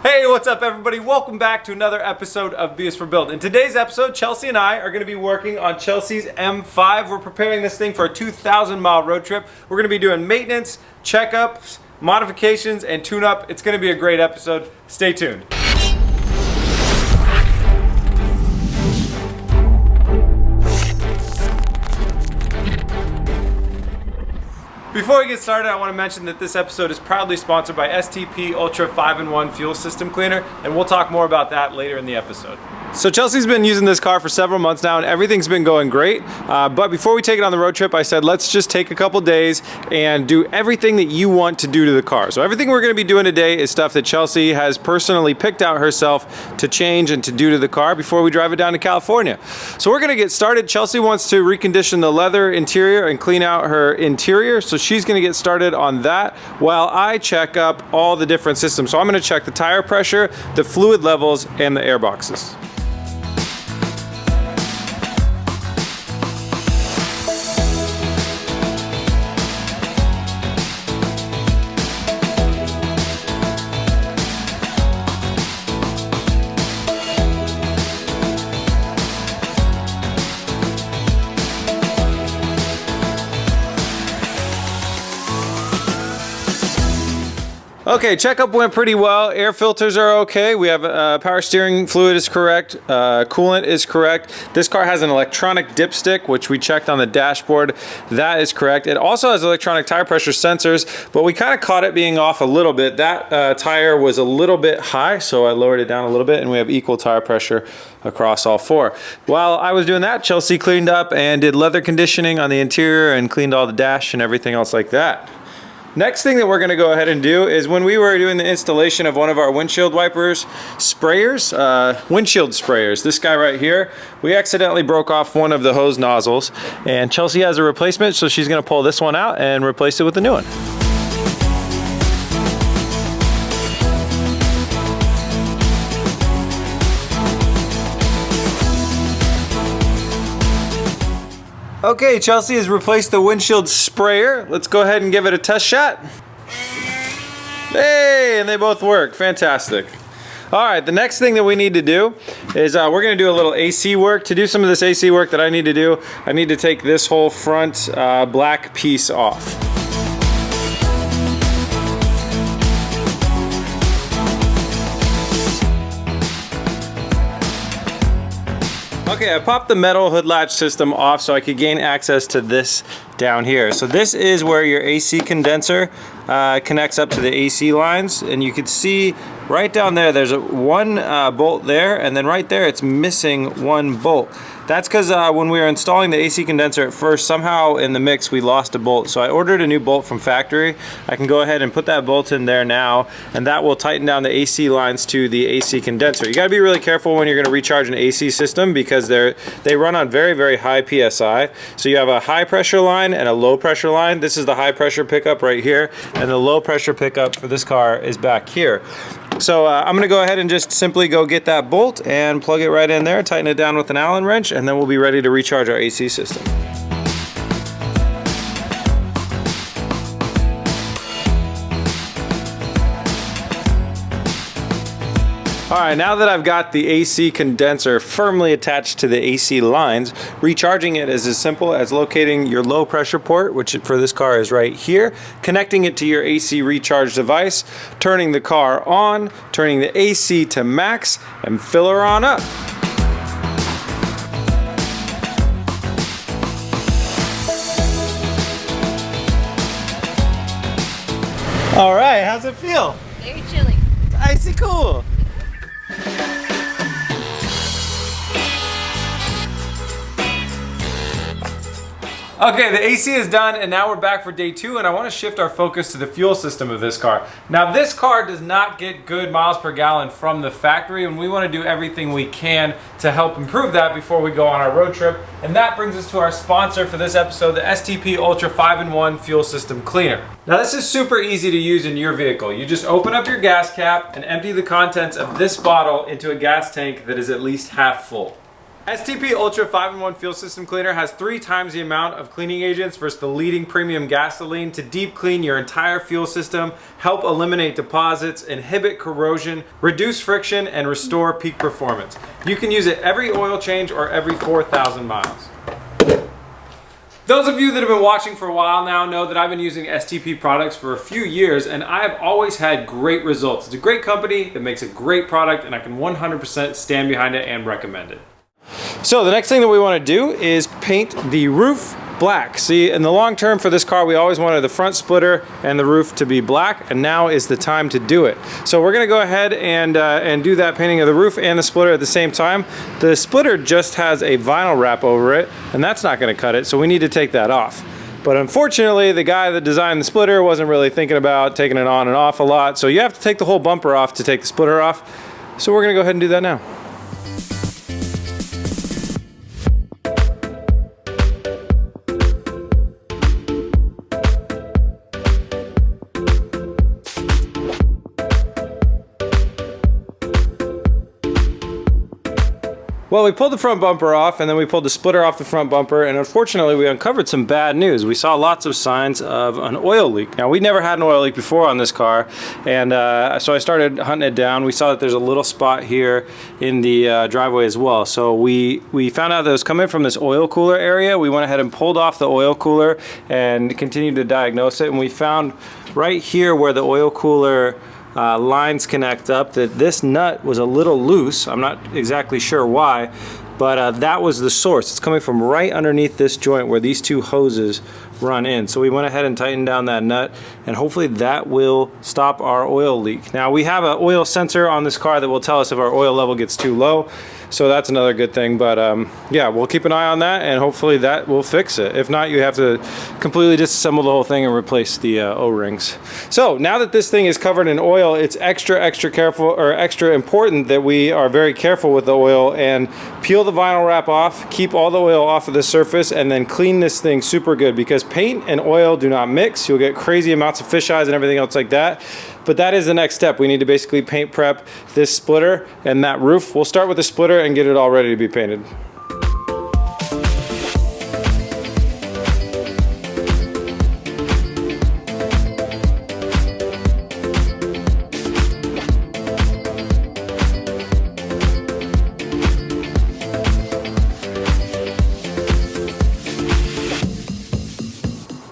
Hey, what's up everybody? Welcome back to another episode of B is for Build. In today's episode, Chelsea and I are going to be working on Chelsea's M5. We're preparing this thing for a 2,000 mile road trip. We're going to be doing maintenance, checkups, modifications, and tune-up. It's going to be a great episode. Stay tuned. Before we get started, I want to mention that this episode is proudly sponsored by STP Ultra 5-in-1 Fuel System Cleaner, and we'll talk more about that later in the episode. So Chelsea's been using this car for several months now, and everything's been going great. But before we take it on the road trip, I said let's just take a couple days and do everything that you want to do to the car. So everything we're going to be doing today is stuff that Chelsea has personally picked out herself to change and to do to the car before we drive it down to California. So we're going to get started. Chelsea wants to recondition the leather interior and clean out her interior, so she's going to get started on that while I check up all the different systems. So I'm going to check the tire pressure, the fluid levels, and the air boxes. Okay, checkup went pretty well. Air filters are okay. We have power steering fluid is correct. Coolant is correct. This car has an electronic dipstick, which we checked on the dashboard. That is correct. It also has electronic tire pressure sensors, but we kind of caught it being off a little bit. That tire was a little bit high, so I lowered it down a little bit, and we have equal tire pressure across all four. While I was doing that, Chelsea cleaned up and did leather conditioning on the interior and cleaned all the dash and everything else like that. Next thing that we're going to go ahead and do is when we were doing the installation of one of our windshield wipers sprayers, windshield sprayers, this guy right here, we accidentally broke off one of the hose nozzles, and Chelsea has a replacement, so she's going to pull this one out and replace it with a new one. Okay, Chelsea has replaced the windshield sprayer. Let's go ahead and give it a test shot. Hey, and they both work. Fantastic. All right, the next thing that we need to do is we're gonna do a little AC work. To do some of this AC work that I need to do, I need to take this whole front black piece off. Okay, I popped the metal hood latch system off so I could gain access to this down here. So this is where your AC condenser connects up to the AC lines, and you can see right down there there's one bolt there, and then right there it's missing one bolt. That's because when we were installing the AC condenser at first, somehow in the mix we lost a bolt. So I ordered a new bolt from factory. I can go ahead and put that bolt in there now, and that will tighten down the AC lines to the AC condenser. You gotta be really careful when you're gonna recharge an AC system because they run on very, very high PSI. So you have a high pressure line and a low pressure line. This is the high pressure pickup right here, and the low pressure pickup for this car is back here. So I'm gonna go ahead and just simply go get that bolt and plug it right in there, tighten it down with an Allen wrench, and then we'll be ready to recharge our AC system. All right, now that I've got the AC condenser firmly attached to the AC lines, recharging it is as simple as locating your low pressure port, which for this car is right here, connecting it to your AC recharge device, turning the car on, turning the AC to max, and fill her on up. All right, how's it feel? Very chilly. It's icy cool. Okay, the AC is done, and now we're back for day two, and I want to shift our focus to the fuel system of this car. Now, this car does not get good miles per gallon from the factory, and we want to do everything we can to help improve that before we go on our road trip. And that brings us to our sponsor for this episode, the STP Ultra 5-in-1 Fuel System Cleaner. Now, this is super easy to use in your vehicle. You just open up your gas cap and empty the contents of this bottle into a gas tank that is at least half full. STP Ultra 5-in-1 Fuel System Cleaner has 3 times the amount of cleaning agents versus the leading premium gasoline to deep clean your entire fuel system, help eliminate deposits, inhibit corrosion, reduce friction, and restore peak performance. You can use it every oil change or every 4,000 miles. Those of you that have been watching for a while now know that I've been using STP products for a few years and I've always had great results. It's a great company that makes a great product and I can 100% stand behind it and recommend it. So the next thing that we want to do is paint the roof black. See, in the long term for this car, we always wanted the front splitter and the roof to be black, and now is the time to do it. So we're going to go ahead and do that painting of the roof and the splitter at the same time. The splitter just has a vinyl wrap over it, and that's not going to cut it, so we need to take that off. But unfortunately, the guy that designed the splitter wasn't really thinking about taking it on and off a lot, so you have to take the whole bumper off to take the splitter off. So we're going to go ahead and do that now. Well, we pulled the front bumper off and then we pulled the splitter off the front bumper, and unfortunately we uncovered some bad news. We saw lots of signs of an oil leak. Now, we never had an oil leak before on this car, and so I started hunting it down. We saw that there's a little spot here in the driveway as well. So we found out that it was coming from this oil cooler area. We went ahead and pulled off the oil cooler and continued to diagnose it, and we found right here where the oil cooler lines connect up that this nut was a little loose. I'm not exactly sure why, but that was the source. It's coming from right underneath this joint where these two hoses run in. So we went ahead and tightened down that nut, and hopefully that will stop our oil leak. Now, we have an oil sensor on this car that will tell us if our oil level gets too low, so that's another good thing. But yeah, we'll keep an eye on that, and hopefully that will fix it. If not, you have to completely disassemble the whole thing and replace the O-rings. So now that this thing is covered in oil, it's extra careful, or extra important that we are very careful with the oil and peel the vinyl wrap off, keep all the oil off of the surface, and then clean this thing super good, because paint and oil do not mix. You'll get crazy amounts of fish eyes and everything else like that. But that is the next step. We need to basically paint prep this splitter and that roof. We'll start with the splitter and get it all ready to be painted.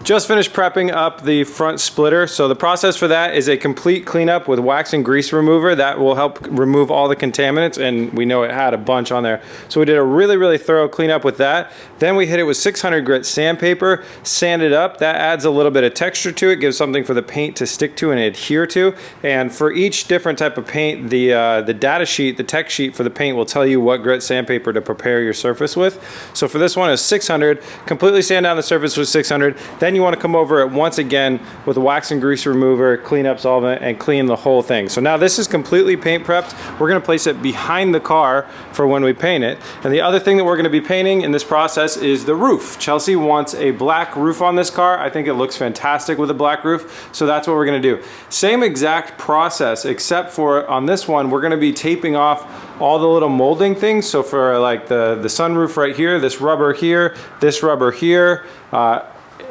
Just finished prepping up the front splitter. So the process for that is a complete cleanup with wax and grease remover. That will help remove all the contaminants, and we know it had a bunch on there. So we did a really thorough cleanup with that. Then we hit it with 600 grit sandpaper, sand it up. That adds a little bit of texture to it, gives something for the paint to stick to and adhere to. And for each different type of paint, the data sheet, the tech sheet for the paint will tell you what grit sandpaper to prepare your surface with. So for this one is 600, completely sand down the surface with 600. Then you want to come over it once again with a wax and grease remover, clean up solvent, and clean the whole thing. So now this is completely paint prepped. We're going to place it behind the car for when we paint it. And the other thing that we're going to be painting in this process is the roof. Chelsea wants a black roof on this car. I think it looks fantastic with a black roof, so that's what we're going to do. Same exact process, except for on this one we're going to be taping off all the little molding things. So for like the sunroof right here, this rubber here,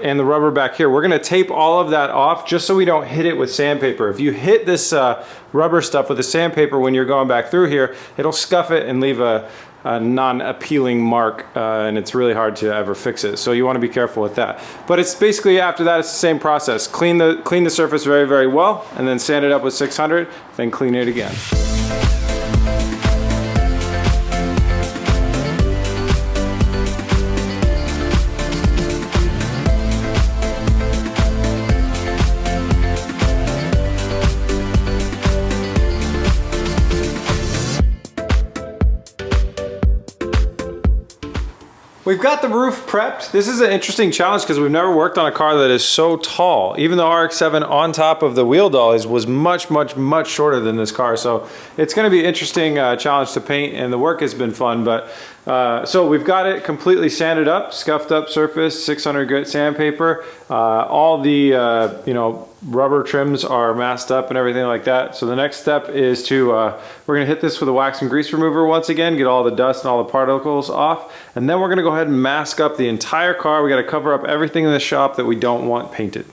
and the rubber back here, we're gonna tape all of that off just so we don't hit it with sandpaper. If you hit this rubber stuff with the sandpaper when you're going back through here, it'll scuff it and leave a non-appealing mark, and it's really hard to ever fix it. So you want to be careful with that. But it's basically, after that, it's the same process. Clean the surface very well, and then sand it up with 600, then clean it again. We've got the roof prepped. This is an interesting challenge because we've never worked on a car that is so tall. Even the RX-7 on top of the wheel dollies was much shorter than this car. So it's going to be an interesting challenge to paint, and the work has been fun, but So we've got it completely sanded up, scuffed up surface, 600 grit sandpaper. All the rubber trims are masked up and everything like that. So the next step is to, we're gonna hit this with a wax and grease remover once again, get all the dust and all the particles off. And then we're gonna go ahead and mask up the entire car. We gotta cover up everything in the shop that we don't want painted.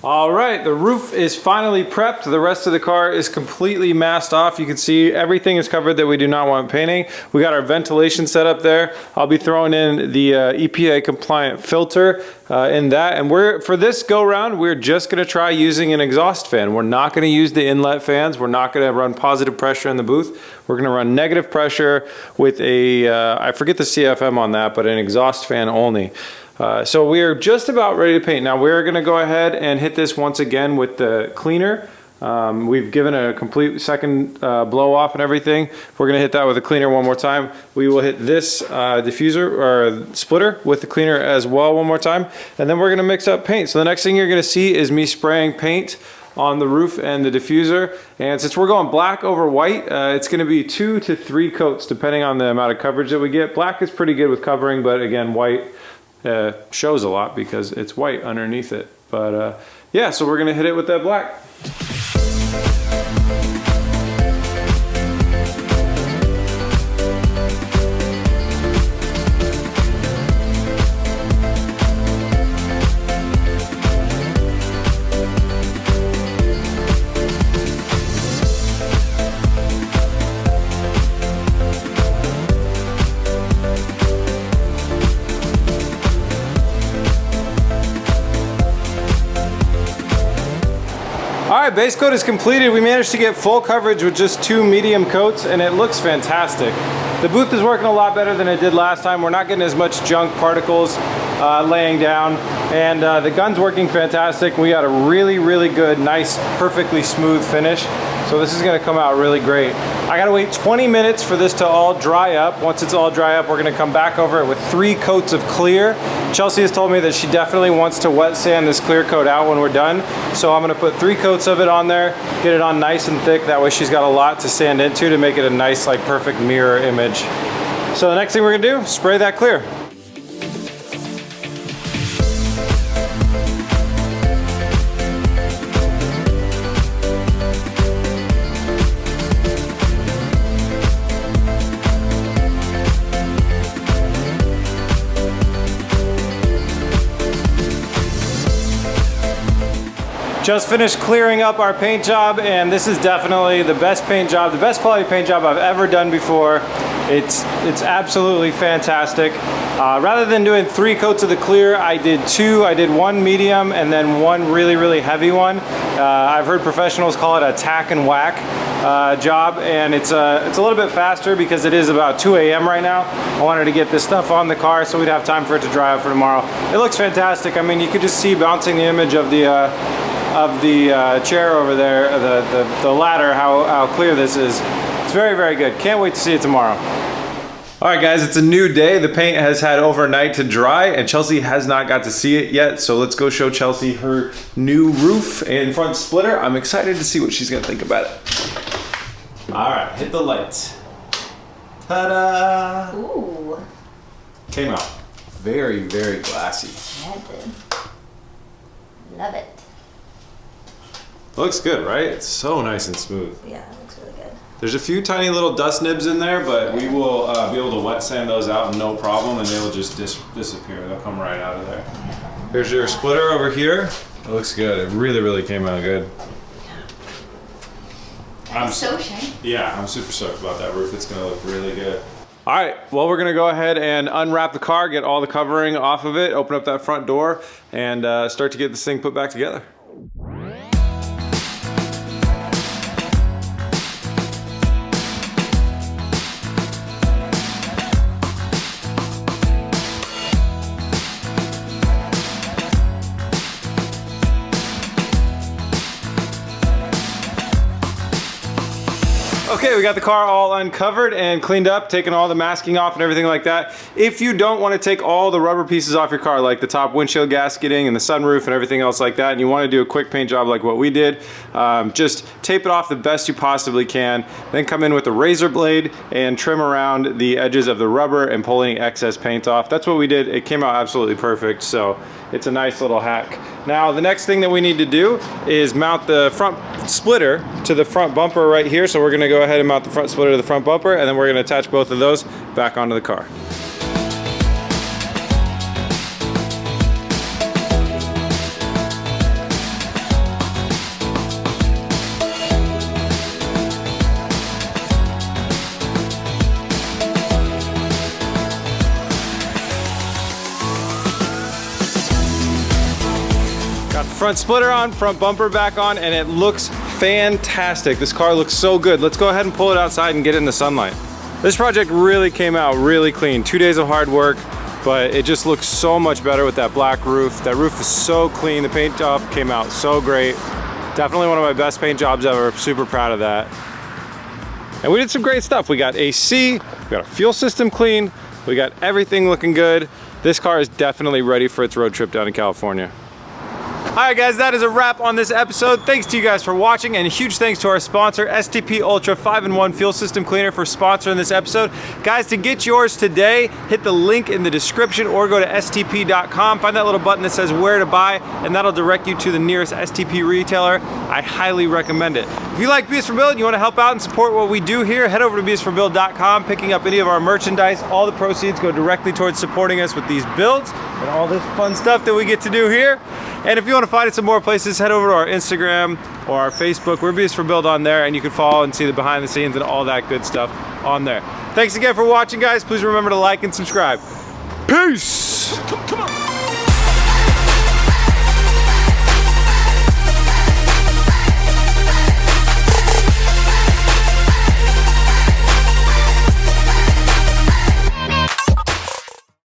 All right, the roof is finally prepped. The rest of the car is completely masked off. You can see everything is covered that we do not want painting. We got our ventilation set up there. I'll be throwing in the EPA compliant filter in that. And for this go round, we're just gonna try using an exhaust fan. We're not gonna use the inlet fans. We're not gonna run positive pressure in the booth. We're gonna run negative pressure with a, I forget the CFM on that, but an exhaust fan only. So we're just about ready to paint. Now we're gonna go ahead and hit this once again with the cleaner. We've given a complete second blow off and everything. We're gonna hit that with a cleaner one more time. We will hit this diffuser or splitter with the cleaner as well one more time. And then we're gonna mix up paint. So the next thing you're gonna see is me spraying paint on the roof and the diffuser. And since we're going black over white, it's gonna be 2 to 3 coats depending on the amount of coverage that we get. Black is pretty good with covering, but again, white shows a lot because it's white underneath it. But yeah, so we're gonna hit it with that black. All right, base coat is completed. We managed to get full coverage with just 2 medium coats and it looks fantastic. The booth is working a lot better than it did last time. We're not getting as much junk particles laying down, and the gun's working fantastic. We got a really, really good, nice, perfectly smooth finish. So this is gonna come out really great. I gotta wait 20 minutes for this to all dry up. Once it's all dry up, we're gonna come back over it with 3 coats of clear. Chelsea has told me that she definitely wants to wet sand this clear coat out when we're done. So I'm gonna put 3 coats of it on there, get it on nice and thick. That way she's got a lot to sand into to make it a nice, like, perfect mirror image. So the next thing we're gonna do, spray that clear. Just finished clearing up our paint job, and this is definitely the best paint job, the best quality paint job I've ever done before. It's absolutely fantastic. Rather than doing 3 coats of the clear, I did 2. I did 1 medium and then 1 really, really heavy one. I've heard professionals call it a tack and whack job, and it's a little bit faster because it is about 2 a.m. right now. I wanted to get this stuff on the car so we'd have time for it to dry out for tomorrow. It looks fantastic. I mean, you could just see bouncing the image of the chair over there, the ladder, how clear this is. It's very, very good. Can't wait to see it tomorrow. All right, guys, it's a new day. The paint has had overnight to dry, and Chelsea has not got to see it yet. So let's go show Chelsea her new roof and front splitter. I'm excited to see what she's gonna think about it. All right, hit the lights. Ta-da! Ooh. Came out very, very glassy. Yeah, it did. Love it. Looks good, right? It's so nice and smooth. Yeah, it looks really good. There's a few tiny little dust nibs in there, but we will be able to wet sand those out no problem, and they will just disappear. They'll come right out of there. Here's your splitter over here. It looks good. It really, really came out good. I'm so shiny. Yeah, I'm super stoked about that roof. It's gonna look really good. All right, well, we're gonna go ahead and unwrap the car, get all the covering off of it, open up that front door, and start to get this thing put back together. Okay, we got the car all uncovered and cleaned up, taking all the masking off and everything like that. If you don't want to take all the rubber pieces off your car, like the top windshield gasketing and the sunroof and everything else like that, and you want to do a quick paint job like what we did, just tape it off the best you possibly can, then come in with a razor blade and trim around the edges of the rubber and pull any excess paint off. That's what we did. It came out absolutely perfect, so it's a nice little hack. Now, the next thing that we need to do is mount the front splitter to the front bumper right here. So we're gonna go ahead and mount the front splitter to the front bumper, and then we're gonna attach both of those back onto the car. Got the front splitter on, front bumper back on, and it looks fantastic. This car looks so good. Let's go ahead and pull it outside and get it in the sunlight. This project really came out really clean. 2 days of hard work, but it just looks so much better with that black roof. That roof is so clean. The paint job came out so great. Definitely one of my best paint jobs ever. Super proud of that. And we did some great stuff. We got AC, we got a fuel system clean, we got everything looking good. This car is definitely ready for its road trip down to California. Alright guys, that is a wrap on this episode. Thanks to you guys for watching, and a huge thanks to our sponsor, STP Ultra 5-in-1 Fuel System Cleaner, for sponsoring this episode. Guys, to get yours today, hit the link in the description or go to stp.com. Find that little button that says where to buy, and that'll direct you to the nearest STP retailer. I highly recommend it. If you like BS for Build and you want to help out and support what we do here, head over to bsforbuild.com, picking up any of our merchandise. All the proceeds go directly towards supporting us with these builds and all this fun stuff that we get to do here. And if you want to find us in more places, head over to our Instagram or our Facebook. We're BS for Build on there, and you can follow and see the behind the scenes and all that good stuff on there. Thanks again for watching, guys. Please remember to like and subscribe. Peace! Come on.